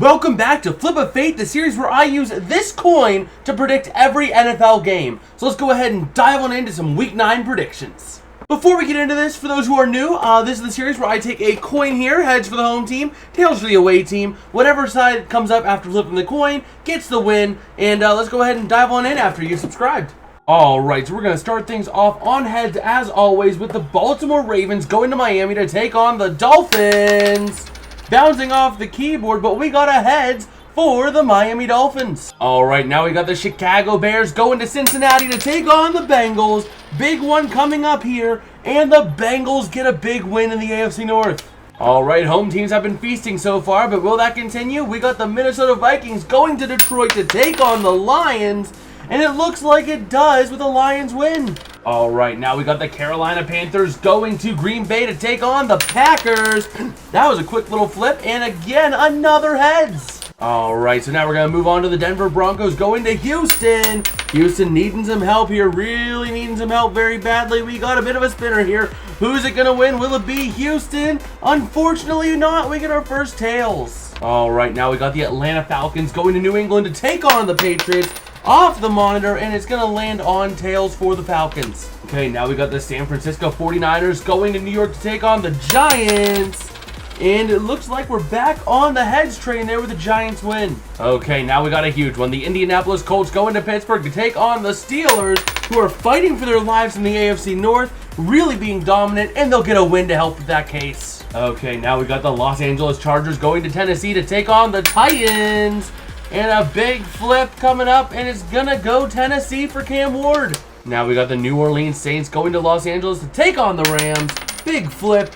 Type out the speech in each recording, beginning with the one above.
Welcome back to Flip of Fate, the series where I use this coin to predict every NFL game. So let's go ahead and dive on into some Week 9 predictions. Before we get into this, for those who are new, this is the series where I take a coin here, heads for the home team, tails for the away team. Whatever side comes up after flipping the coin gets the win. And let's go ahead and dive on in after you've subscribed. Alright, so we're going to start things off on heads as always with the Baltimore Ravens going to Miami to take on the Dolphins. Bouncing off the keyboard, but we got a heads for the Miami Dolphins. Alright, now we got the Chicago Bears going to Cincinnati to take on the Bengals. Big one coming up here, and the Bengals get a big win in the AFC North. Alright, home teams have been feasting so far, but will that continue? We got the Minnesota Vikings going to Detroit to take on the Lions, and it looks like it does with a Lions win. Alright, now we got the Carolina Panthers going to Green Bay to take on the Packers. That was a quick little flip, and again, another heads. Alright, so now we're going to move on to the Denver Broncos going to Houston. Houston needing some help here, really needing some help very badly. We got a bit of a spinner here. Who's it going to win? Will it be Houston? Unfortunately not. We get our first tails. Alright, now we got the Atlanta Falcons going to New England to take on the Patriots. Off the monitor, and it's going to land on tails for the Falcons. Okay, now we got the San Francisco 49ers going to New York to take on the Giants. And it looks like we're back on the heads train there with the Giants win. Okay, now we got a huge one. The Indianapolis Colts going to Pittsburgh to take on the Steelers, who are fighting for their lives in the AFC North, really being dominant, and they'll get a win to help with that case. Okay, now we got the Los Angeles Chargers going to Tennessee to take on the Titans. And a big flip coming up, and it's gonna go Tennessee for Cam Ward. Now we got the New Orleans Saints going to Los Angeles to take on the Rams. Big flip,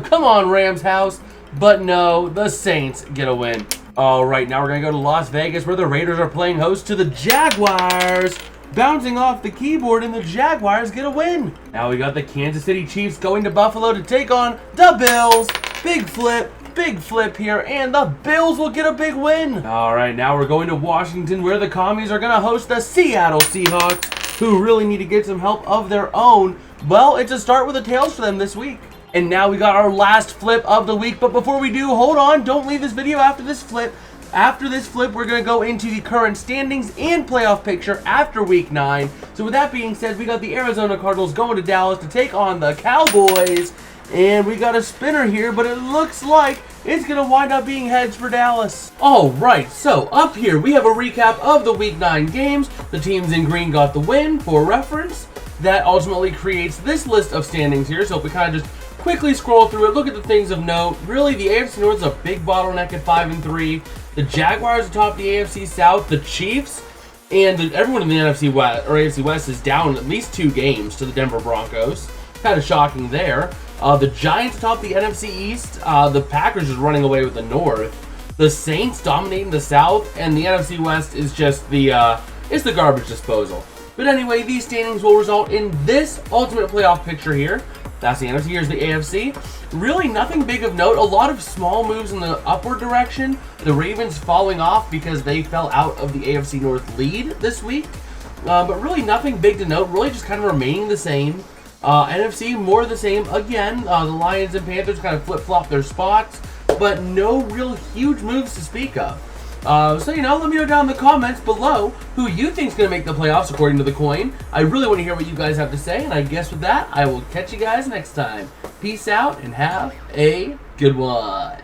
come on Rams house. But no, the Saints get a win. Alright, now we're gonna go to Las Vegas where the Raiders are playing host to the Jaguars. Bouncing off the keyboard, and the Jaguars get a win. Now we got the Kansas City Chiefs going to Buffalo to take on the Bills. Big flip here, and the Bills will get a big win. Alright, now we're going to Washington where the Commies are going to host the Seattle Seahawks, who really need to get some help of their own. Well, it's a start with the tails for them this week. And now we got our last flip of the week, but before we do, hold on, don't leave this video after this flip. After this flip, we're going to go into the current standings and playoff picture after Week 9. So with that being said, we got the Arizona Cardinals going to Dallas to take on the Cowboys. And we got a spinner here, but it looks like it's going to wind up being heads for Dallas. Alright, so up here we have a recap of the Week 9 games. The teams in green got the win for reference. That ultimately creates this list of standings here. So if we kind of just quickly scroll through it, look at the things of note. Really, the AFC North is a big bottleneck at 5-3. The Jaguars atop the AFC South. The Chiefs and everyone in the NFC West, or AFC West, is down at least 2 games to the Denver Broncos. Kind of shocking there. The Giants atop the NFC East. The Packers is running away with the North. The Saints dominating the South, and the NFC West is just it's the garbage disposal. But anyway, these standings will result in this ultimate playoff picture here. That's the NFC. Here's the AFC. Really nothing big of note. A lot of small moves in the upward direction. The Ravens falling off because they fell out of the AFC North lead this week. But really nothing big to note. Really just kind of remaining the same. NFC, more of the same. Again, the Lions and Panthers kind of flip-flop their spots, but no real huge moves to speak of. So, let me know down in the comments below who you think is going to make the playoffs according to the coin. I really want to hear what you guys have to say, and I guess with that, I will catch you guys next time. Peace out, and have a good one.